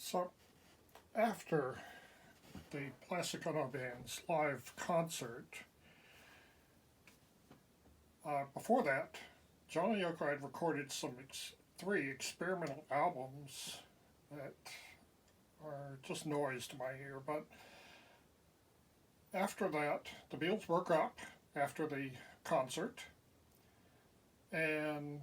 So after the Plastic Ono Band's live concert, before that, John and Yoko had recorded three experimental albums that are just noise to my ear. But after that, the Beatles broke up after the concert, and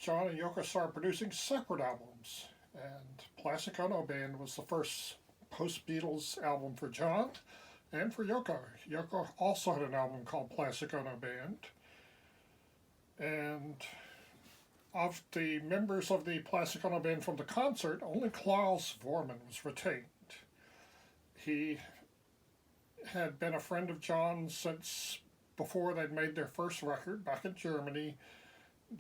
John and Yoko started producing separate albums. And Plastic Ono Band was the first post-Beatles album for John and for Yoko. Yoko also had an album called Plastic Ono Band. And of the members of the Plastic Ono Band from the concert, only Klaus Voormann was retained. He had been a friend of John's since before they'd made their first record back in Germany.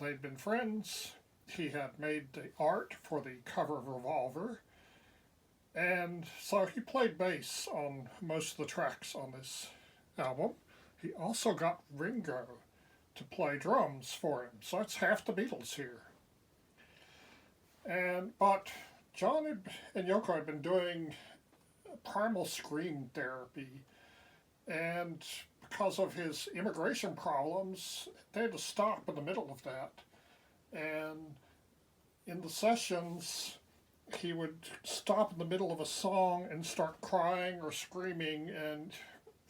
They'd been friends. He had made the art for the cover of Revolver. And so he played bass on most of the tracks on this album. He also got Ringo to play drums for him. So it's half the Beatles here. But John and Yoko had been doing primal scream therapy. And because of his immigration problems, they had to stop in the middle of that. And in the sessions, he would stop in the middle of a song and start crying or screaming, and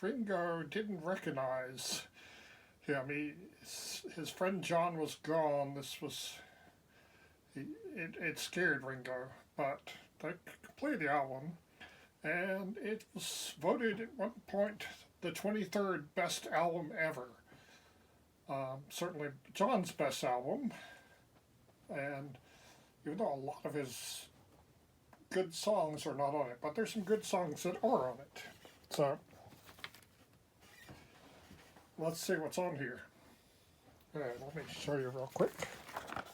Ringo didn't recognize him. His friend John was gone. It scared Ringo, but they completed the album, and it was voted at one point the 23rd best album ever. Certainly John's best album, and even though a lot of his good songs are not on it, but there's some good songs that are on it. So let's see what's on here. Let me show you real quick.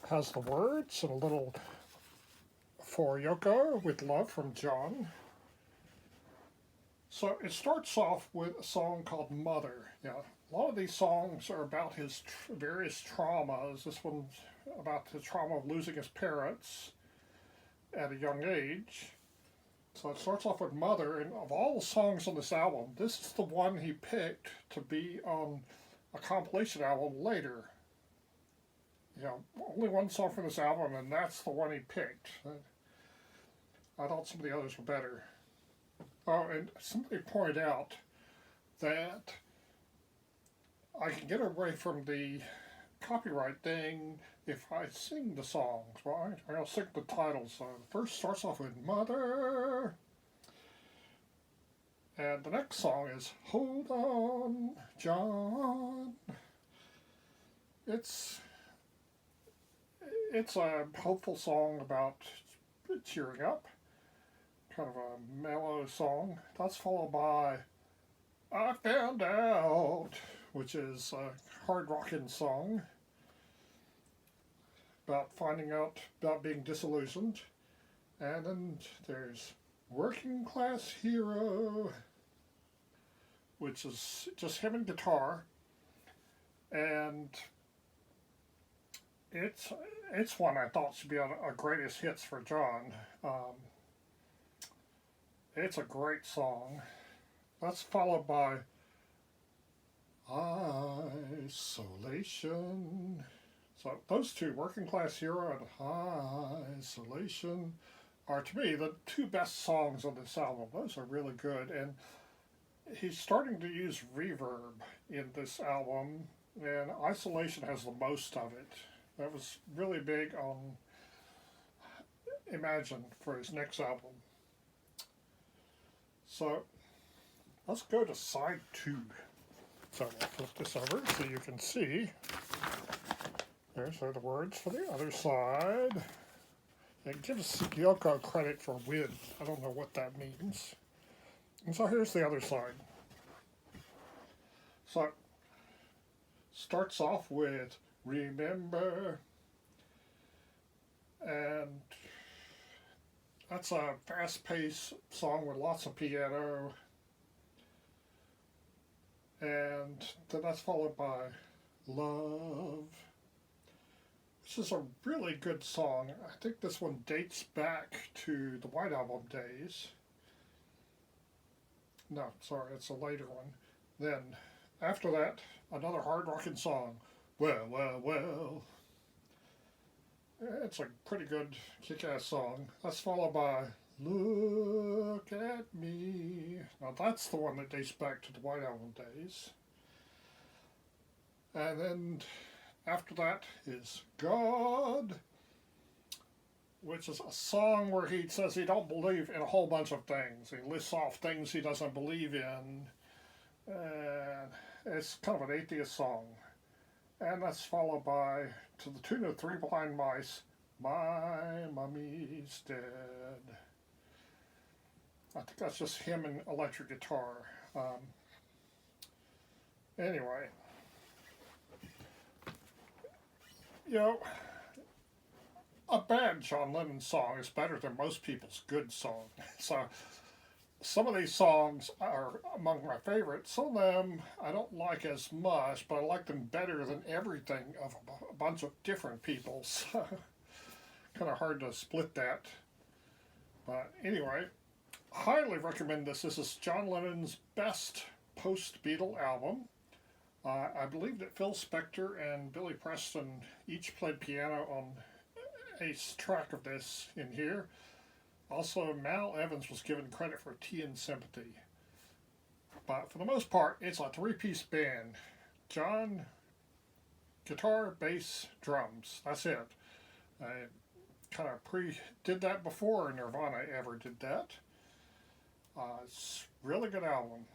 It has the words and a little "For Yoko with Love" from John. So it starts off with a song called Mother. A lot of these songs are about his various traumas. This one's about the trauma of losing his parents at a young age. So it starts off with Mother, and of all the songs on this album, this is the one he picked to be on a compilation album later. Only one song from this album, and that's the one he picked. I thought some of the others were better. Oh, and somebody pointed out that I can get away from the copyright thing if I sing the songs. Well, I'll sing the titles. The first starts off with Mother, and the next song is Hold On, John. It's a hopeful song about cheering up, kind of a mellow song. That's followed by I Found Out, which is a hard rocking song about finding out about being disillusioned. And then there's Working Class Hero, which is just him and guitar. And it's one I thought should be on a greatest hits for John. It's a great song. That's followed by Isolation. So those two, Working Class Hero and Isolation, are to me the two best songs on this album. Those are really good, and he's starting to use reverb in this album, and Isolation has the most of it. That was really big on Imagine for his next album. So let's go to side 2. So I'll flip this over so you can see. There's the words for the other side. It gives Yoko credit for win. I don't know what that means. And so here's the other side. So starts off with Remember, and that's a fast-paced song with lots of piano, and then that's followed by Love, This is a really good song. I think this one dates back to the White Album days. No, sorry, it's a later one. Then, after that, another hard rocking song. Well, well, well. It's a pretty good kick-ass song. That's followed by Look at Me. Now that's the one that dates back to the White Album days. And then after that is God, which is a song where he says he don't believe in a whole bunch of things. He lists off things he doesn't believe in. And it's kind of an atheist song. And that's followed by, to the tune of Three Blind Mice, My Mummy's Dead. I think that's just him and electric guitar. Anyway, you know, a bad John Lennon song is better than most people's good song. So some of these songs are among my favorites. Some of them I don't like as much, but I like them better than everything of a bunch of different people. So kind of hard to split that. But anyway, highly recommend this. This is John Lennon's best post-Beatle album. I believe that Phil Spector and Billy Preston each played piano on a track of this in here. Also, Mal Evans was given credit for Tea and Sympathy. But for the most part, it's a three-piece band. John, guitar, bass, drums. That's it. I kind of did that before Nirvana ever did that. It's a really good album.